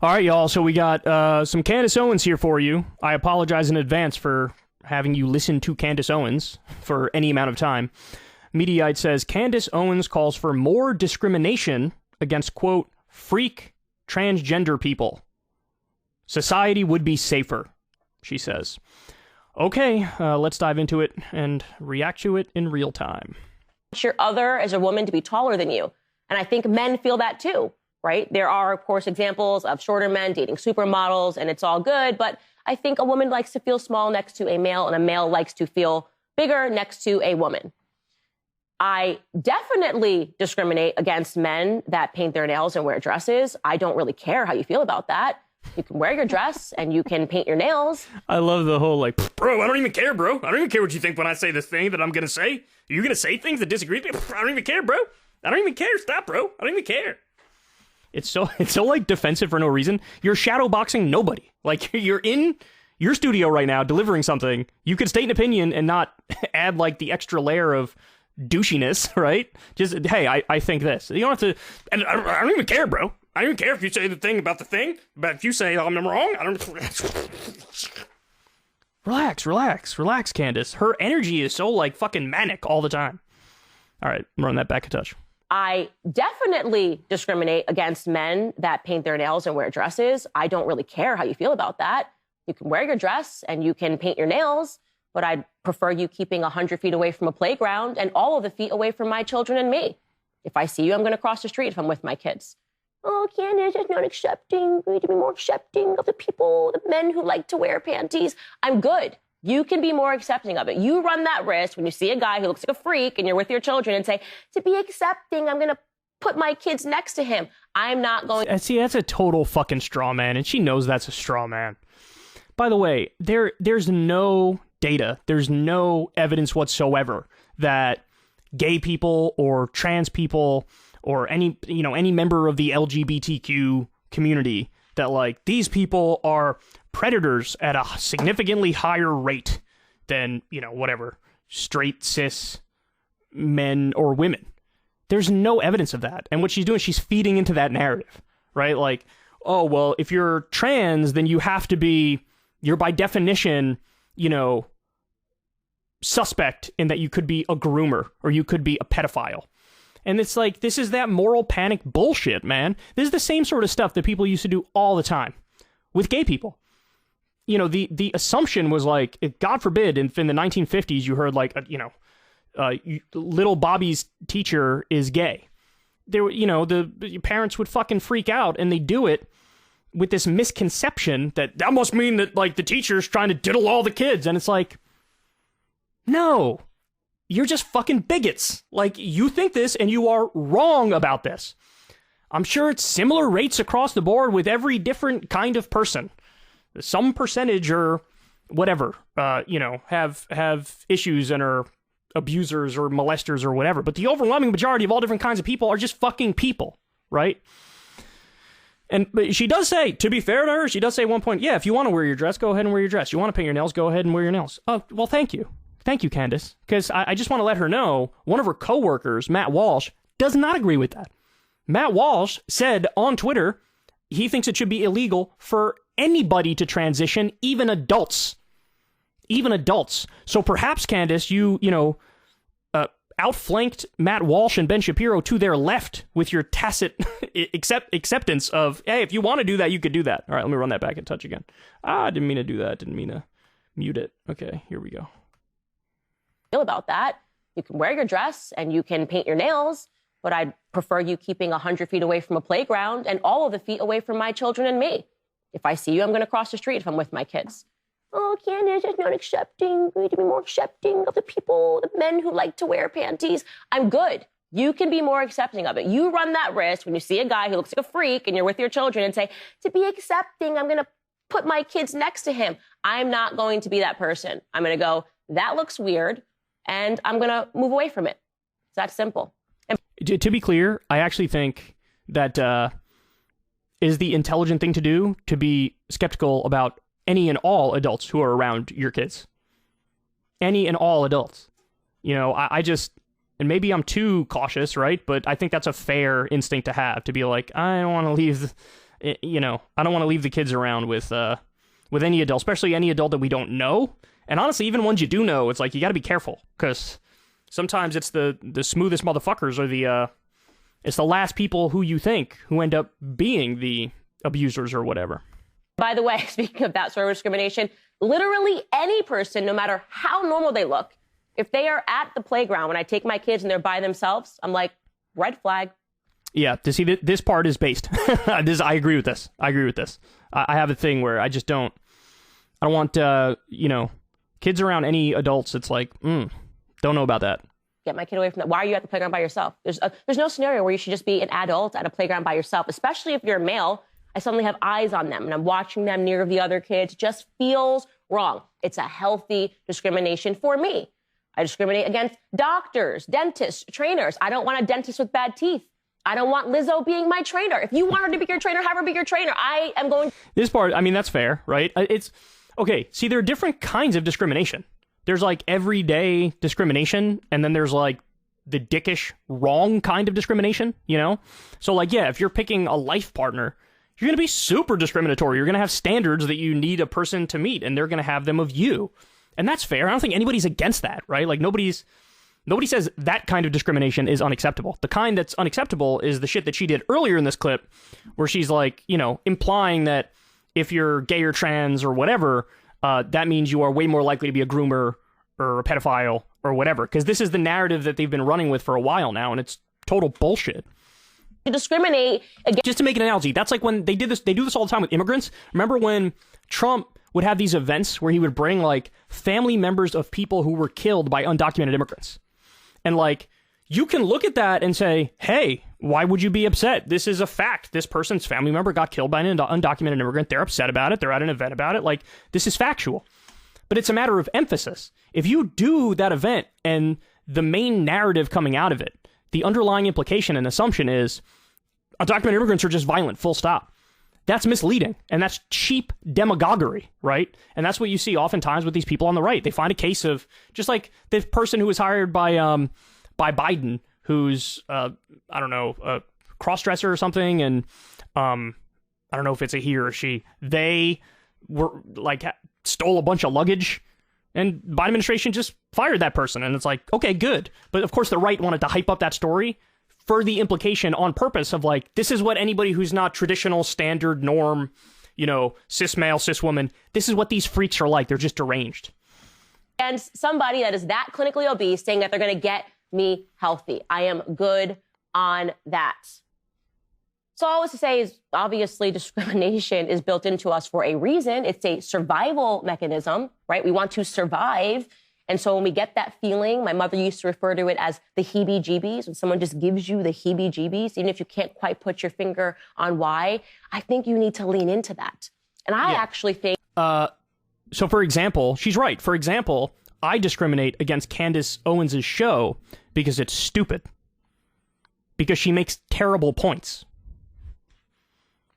All right, y'all. So we got some Candace Owens here for you. I apologize in advance for having you listen to Candace Owens for any amount of time. Mediaite says, Candace Owens calls for more discrimination against, quote, freak transgender people. Society would be safer, she says. Okay, let's dive into it and react to it in real time. Your other as a woman to be taller than you. And I think men feel that too, right? There are, of course, examples of shorter men dating supermodels, and it's all good. But I think a woman likes to feel small next to a male, and a male likes to feel bigger next to a woman. I definitely discriminate against men that paint their nails and wear dresses. I don't really care how you feel about that. You can wear your dress and you can paint your nails. I love the whole, like, bro, I don't even care, bro. I don't even care what you think when I say this thing that I'm going to say. Are you going to say things that disagree with me? I don't even care, bro. I don't even care. Stop, bro. I don't even care. It's so like defensive for no reason. You're shadowboxing nobody. Like, you're in your studio right now delivering something. You could state an opinion and not add like the extra layer of douchiness, right? Just, hey, I think this. You don't have to, and I don't even care, bro. I don't even care if you say the thing about the thing, but if you say I'm wrong, I don't. Relax, Candace. Her energy is so like fucking manic all the time. All right, run that back a touch. I definitely discriminate against men that paint their nails and wear dresses. I don't really care how you feel about that. You can wear your dress and you can paint your nails, but I'd prefer you keeping 100 feet away from a playground and all of the feet away from my children and me. If I see you, I'm going to cross the street if I'm with my kids. Oh, Candace is not accepting. We need to be more accepting of the people, the men who like to wear panties. I'm good. You can be more accepting of it. You run that risk when you see a guy who looks like a freak and you're with your children and say, to be accepting, I'm going to put my kids next to him. I'm not going. See, that's a total fucking straw man, and she knows that's a straw man. By the way, there's no data, there's no evidence whatsoever that gay people or trans people or any member of the LGBTQ community, that like these people are predators at a significantly higher rate than, whatever, straight cis men or women. There's no evidence of that. And what she's doing, she's feeding into that narrative, right? Like, oh, well, if you're trans, then you're by definition, suspect in that you could be a groomer or you could be a pedophile. And it's like, this is that moral panic bullshit, man. This is the same sort of stuff that people used to do all the time with gay people. The assumption was like, God forbid, in the 1950s, you heard like, little Bobby's teacher is gay. The parents would fucking freak out, and they do it with this misconception that must mean that like the teacher's trying to diddle all the kids. And it's like, no. You're just fucking bigots. Like, you think this, and you are wrong about this. I'm sure it's similar rates across the board with every different kind of person. Some percentage or whatever, have issues and are abusers or molesters or whatever. But the overwhelming majority of all different kinds of people are just fucking people, right? But she does say, to be fair to her, she does say at one point, yeah, if you want to wear your dress, go ahead and wear your dress. You want to paint your nails, go ahead and wear your nails. Oh, well, thank you. Thank you, Candace. Because I just want to let her know, one of her coworkers, Matt Walsh, does not agree with that. Matt Walsh said on Twitter, he thinks it should be illegal for anybody to transition, even adults. Even adults. So perhaps, Candace, you outflanked Matt Walsh and Ben Shapiro to their left with your tacit acceptance of, hey, if you want to do that, you could do that. All right, let me run that back and touch again. I didn't mean to do that. Didn't mean to mute it. Okay, here we go. About that. You can wear your dress and you can paint your nails, but I'd prefer you keeping 100 feet away from a playground and all of the feet away from my children and me. If I see you, I'm going to cross the street if I'm with my kids. Oh, Candace is not accepting. We need to be more accepting of the people, the men who like to wear panties. I'm good. You can be more accepting of it. You run that risk when you see a guy who looks like a freak and you're with your children and say, to be accepting, I'm going to put my kids next to him. I'm not going to be that person. I'm going to go, that looks weird. And I'm going to move away from it. It's that simple. To be clear, I actually think that is the intelligent thing to do, to be skeptical about any and all adults who are around your kids. Any and all adults. I just, and maybe I'm too cautious, right? But I think that's a fair instinct to have, to be like, I don't want to leave you know, I don't want to leave the kids around with any adult, especially any adult that we don't know. And honestly, even ones you do know, it's like, you got to be careful, because sometimes it's the smoothest motherfuckers, or it's the last people who you think who end up being the abusers or whatever. By the way, speaking of that sort of discrimination, literally any person, no matter how normal they look, if they are at the playground when I take my kids and they're by themselves, I'm like, red flag. Yeah, to see this part is based. I agree with this. I have a thing where I just don't want, you know, kids around any adults. It's like, don't know about that. Get my kid away from that. Why are you at the playground by yourself? There's no scenario where you should just be an adult at a playground by yourself, especially if you're a male. I suddenly have eyes on them and I'm watching them near the other kids. It just feels wrong. It's a healthy discrimination for me. I discriminate against doctors, dentists, trainers. I don't want a dentist with bad teeth. I don't want Lizzo being my trainer. If you want her to be your trainer, have her be your trainer. I am going... This part, I mean, that's fair, right? It's... Okay, see, there are different kinds of discrimination. There's, like, everyday discrimination, and then there's, like, the dickish, wrong kind of discrimination, you know? So, like, yeah, if you're picking a life partner, you're going to be super discriminatory. You're going to have standards that you need a person to meet, and they're going to have them of you. And that's fair. I don't think anybody's against that, right? Like, nobody says that kind of discrimination is unacceptable. The kind that's unacceptable is the shit that she did earlier in this clip, where she's like, you know, implying that if you're gay or trans or whatever, that means you are way more likely to be a groomer or a pedophile or whatever. Because this is the narrative that they've been running with for a while now, and it's total bullshit. To discriminate against... Just to make an analogy, that's like when they do this all the time with immigrants. Remember when Trump would have these events where he would bring, like, family members of people who were killed by undocumented immigrants? And, like, you can look at that and say, hey, why would you be upset? This is a fact. This person's family member got killed by an undocumented immigrant. They're upset about it. They're at an event about it. Like, this is factual. But it's a matter of emphasis. If you do that event and the main narrative coming out of it, the underlying implication and assumption is undocumented immigrants are just violent, full stop. That's misleading, and that's cheap demagoguery, right? And that's what you see oftentimes with these people on the right. They find a case of, just like the person who was hired by Biden, who's, I don't know, a cross-dresser or something, and I don't know if it's a he or a she. They were, like, stole a bunch of luggage, and Biden administration just fired that person, and it's like, okay, good. But, of course, the right wanted to hype up that story for the implication on purpose of, like, this is what anybody who's not traditional, standard, norm, you know, cis male, cis woman, this is what these freaks are like. They're just deranged. And somebody that is that clinically obese saying that they're going to get me healthy. I am good on that. So all I was to say is, obviously, discrimination is built into us for a reason. It's a survival mechanism, right? We want to survive. And so when we get that feeling, my mother used to refer to it as the heebie-jeebies, when someone just gives you the heebie-jeebies, even if you can't quite put your finger on why, I think you need to lean into that. And I actually think... So, for example, she's right. For example, I discriminate against Candace Owens' show because it's stupid. Because she makes terrible points.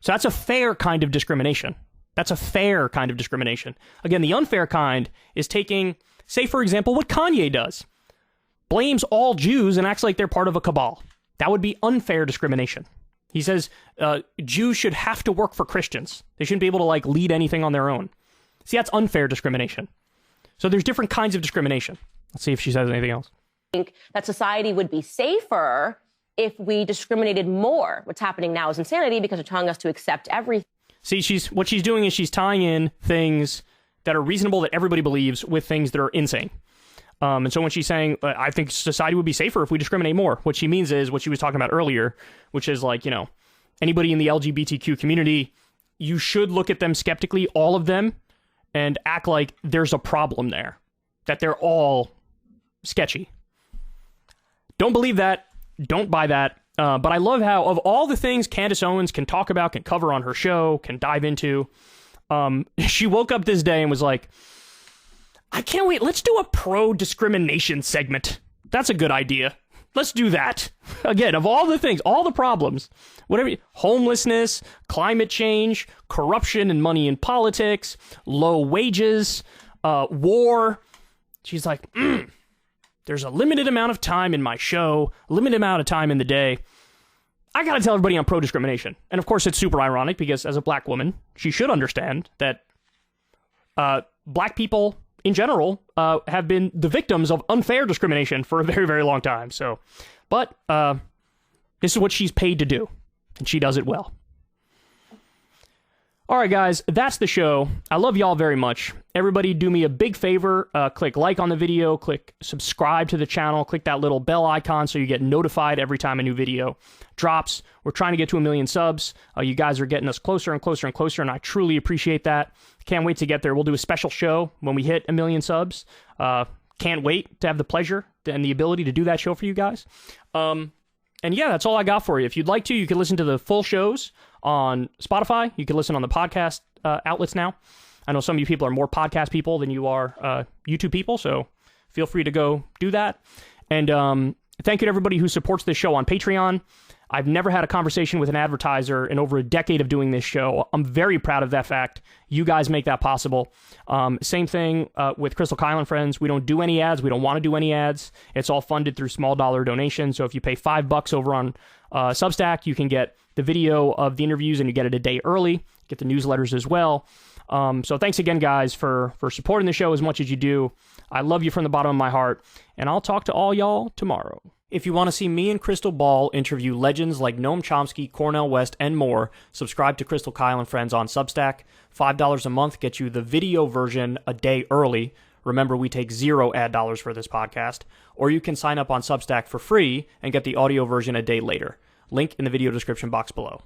So that's a fair kind of discrimination. Again, the unfair kind is taking... Say, for example, what Kanye does. Blames all Jews and acts like they're part of a cabal. That would be unfair discrimination. He says Jews should have to work for Christians. They shouldn't be able to, like, lead anything on their own. See, that's unfair discrimination. So there's different kinds of discrimination. Let's see if she says anything else. I think that society would be safer if we discriminated more. What's happening now is insanity because they're telling us to accept everything. See, what she's doing is she's tying in things that are reasonable that everybody believes with things that are insane. And so when she's saying, I think society would be safer if we discriminate more, what she means is what she was talking about earlier, which is, like, you know, anybody in the LGBTQ community, you should look at them skeptically, all of them, and act like there's a problem there, that they're all sketchy. Don't believe that. Don't buy that. But I love how, of all the things Candace Owens can talk about, can cover on her show, can dive into, she woke up this day and was like, I can't wait. Let's do a pro-discrimination segment. That's a good idea. Let's do that. Again, of all the things, all the problems, whatever, homelessness, climate change, corruption and money in politics, low wages, war. She's like, there's a limited amount of time in my show, a limited amount of time in the day. I gotta tell everybody on pro-discrimination. And of course, it's super ironic because as a black woman, she should understand that black people in general have been the victims of unfair discrimination for a very, very long time. So, but this is what she's paid to do, and she does it well. All right, guys, that's the show. I love y'all very much. Everybody do me a big favor. Click like on the video, click subscribe to the channel, click that little bell icon so you get notified every time a new video drops. We're trying to get to 1 million subs. You guys are getting us closer and closer and closer, and I truly appreciate that. Can't wait to get there. We'll do a special show when we hit 1 million subs. Can't wait to have the pleasure and the ability to do that show for you guys. And yeah, that's all I got for you. If you'd like to, you can listen to the full shows on Spotify. You can listen on the podcast outlets now. I know some of you people are more podcast people than you are YouTube people, so feel free to go do that. And thank you to everybody who supports this show on Patreon. I've never had a conversation with an advertiser in over a decade of doing this show. I'm very proud of that fact. You guys make that possible. Same thing with Crystal Kyle and Friends. We don't do any ads. We don't want to do any ads. It's all funded through small dollar donations. So if you pay $5 over on Substack, you can get the video of the interviews and you get it a day early. Get the newsletters as well. So thanks again, guys, for supporting the show as much as you do. I love you from the bottom of my heart, and I'll talk to all y'all tomorrow. If you want to see me and Crystal Ball interview legends like Noam Chomsky, Cornel West, and more, subscribe to Crystal Kyle and Friends on Substack. $5 a month gets you the video version a day early. Remember, we take 0 ad dollars for this podcast. Or you can sign up on Substack for free and get the audio version a day later. Link in the video description box below.